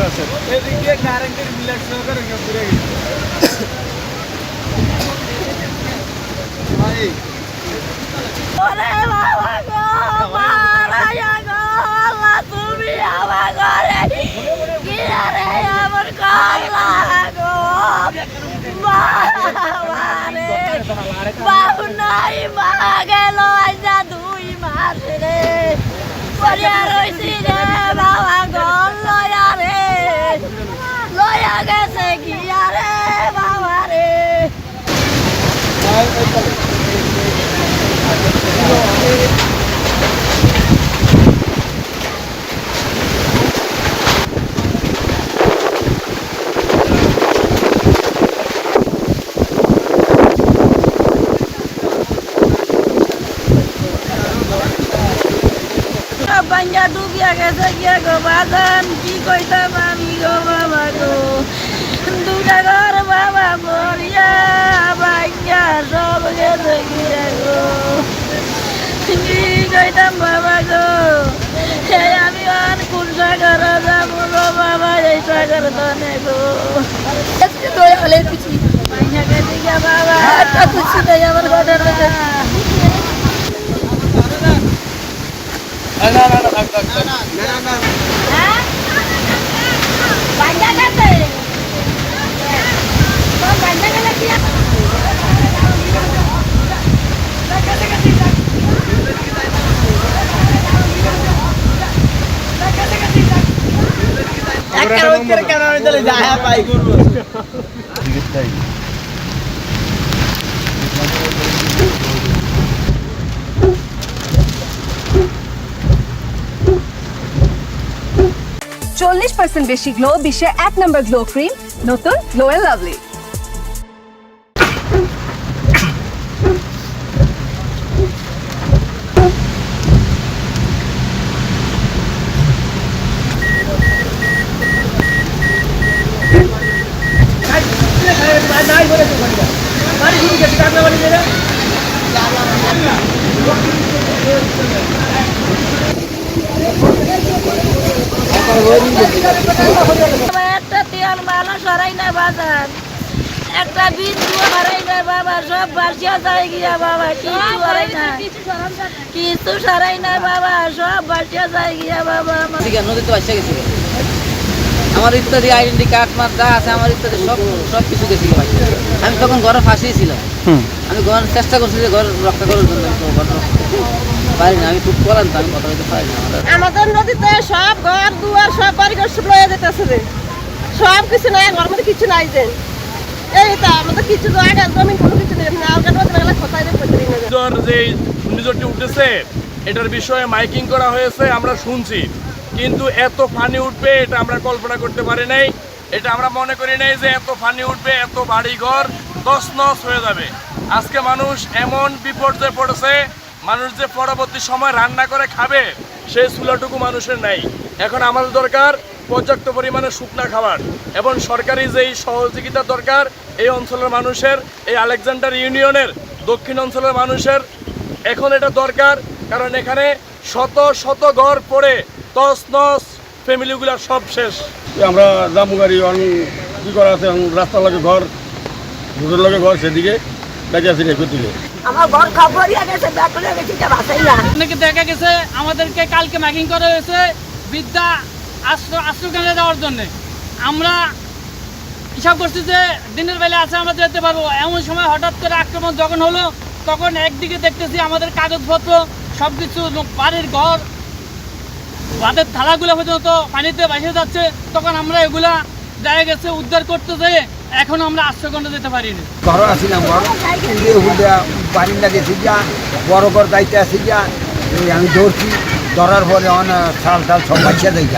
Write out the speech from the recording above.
আছে এদিকে কারেন্টের বিল একশো করে ঘুরে গেছে ভাই ওরে বাবা গো মারায়া গো আল্লাহ তুমি আমার ঘরে কি রে আমার কাল্লা গো মারে বাবু নাই মা গেল আজা 2 মাস রে পরিয়া রইছি রে বাবা গো লয়া গেছে গিয়া রে বাবা রে বাঞ্জা ডুবিয়া গেছে গিয়া গো বাজান কি কইতাম আমি গো বাবা গো দুটা ঘর বাবা মরিয়া বাঞ্জা সব গেছে গিয়া গো কি কইতাম বাবা গো আমি আর কোন সাগর যাবো গো বাবা এই সাগর ধনে গো দয়া হলে কিছু বাঞ্জা গেছে গিয়া বাবা একটা খুশি দেয় আমার ঘরের না না না থাক থাক হ্যাঁ বাঞ্জা গেছে তো বাঞ্জা গেলে কি একটা ওই করে কেন চলে যায় ভাই করবো 40% বেশি গ্লো বিশ্বের 1 নম্বর গ্লো ক্রিম নতুন গ্লো এন্ড লাভলি। একটা তেল মালা সরাই না বাজার একটা বিন্দু সরাই না বাবা সব বাসিয়া যায় গিয়া বাবা কিছু সরাই না কিছু সরাই না বাবা সব বাসিয়া যায় গিয়া বাবা নদীতে বাসা গেছে আমার ইত্যাদি আইডেন্টি কার্ড মার যা আছে আমার ইত্যাদি সব কিছু গেছে আমি তখন ঘরে ফাঁসিয়েছিলাম আমি ঘর চেষ্টা করছি যে ঘর রক্ষা করার জন্য পারি না আমি খুব বলেন তো আমি কথা বলতে পারি না আমাদের নদীতে সব ঘর দুয়ার সব বাড়িঘর সব লয়ে যেতেছে রে সব কিছু নাই ঘর মধ্যে কিছু নাই যে এই তো আমাদের কিছু জায়গা জমি কোনো কিছু নেই না ওটা নদী গেলে কোথায় রে পড়তে না যে ঘূর্ণিঝড়টি উঠেছে এটার বিষয়ে মাইকিং করা হয়েছে আমরা শুনছি কিন্তু এত পানি উঠবে এটা আমরা কল্পনা করতে পারি নাই এটা আমরা মনে করি নাই যে এত পানি উঠবে এত বাড়িঘর তছনছ হয়ে যাবে আজকে মানুষ এমন বিপর্যয়ে পড়েছে মানুষ যে পরবর্তী সময় রান্না করে খাবে সেই চুলাটুকু মানুষের নাই এখন আমাদের দরকার পর্যাপ্ত পরিমাণে শুকনা খাবার এবং সরকারি যেই সহযোগিতা দরকার এই অঞ্চলের মানুষের এই আলেকজান্ডার ইউনিয়নের দক্ষিণ অঞ্চলের মানুষের এখন এটা দরকার কারণ এখানে শত শত ঘর পড়ে তছনছ ফ্যামিলিগুলো সব শেষ আমরা জামুগাড়ি কি করা আছে রাস্তার লগে ঘর রোডের লগে ঘর সেদিকে বেঁচে আছি রেখে দিকে আমার ঘর খবরিয়া গেছে ব্যাকলে গেছে এটা বাসাই না অনেকে দেখা গেছে আমাদেরকে কালকে ম্যাকিং করা হয়েছে বিদ্যা আশ্রয়কেন্দ্রে যাওয়ার জন্য আমরা হিসাব করছি যে দিনের বেলা আছে আমরা যেতে পারবো এমন সময় হঠাৎ করে আক্রমণ যখন হলো তখন একদিকে দেখতেছি আমাদের কাগজপত্র সব কিছু বাড়ির ঘর ভাতের থালাগুলো পর্যন্ত পানিতে ভেসে যাচ্ছে তখন আমরা এগুলা দেখা গেছে উদ্ধার করতে যেয়ে এখন আমরা আশ্রয়কেন্দ্রে যেতে পারিনি ঘর আসিলাম বারিন্দা গেছি যা বড় ঘর দায়িত্বে আসি যা আমি ধরছি ধরার পরে অনেক সাল সব বাচ্চা দেয়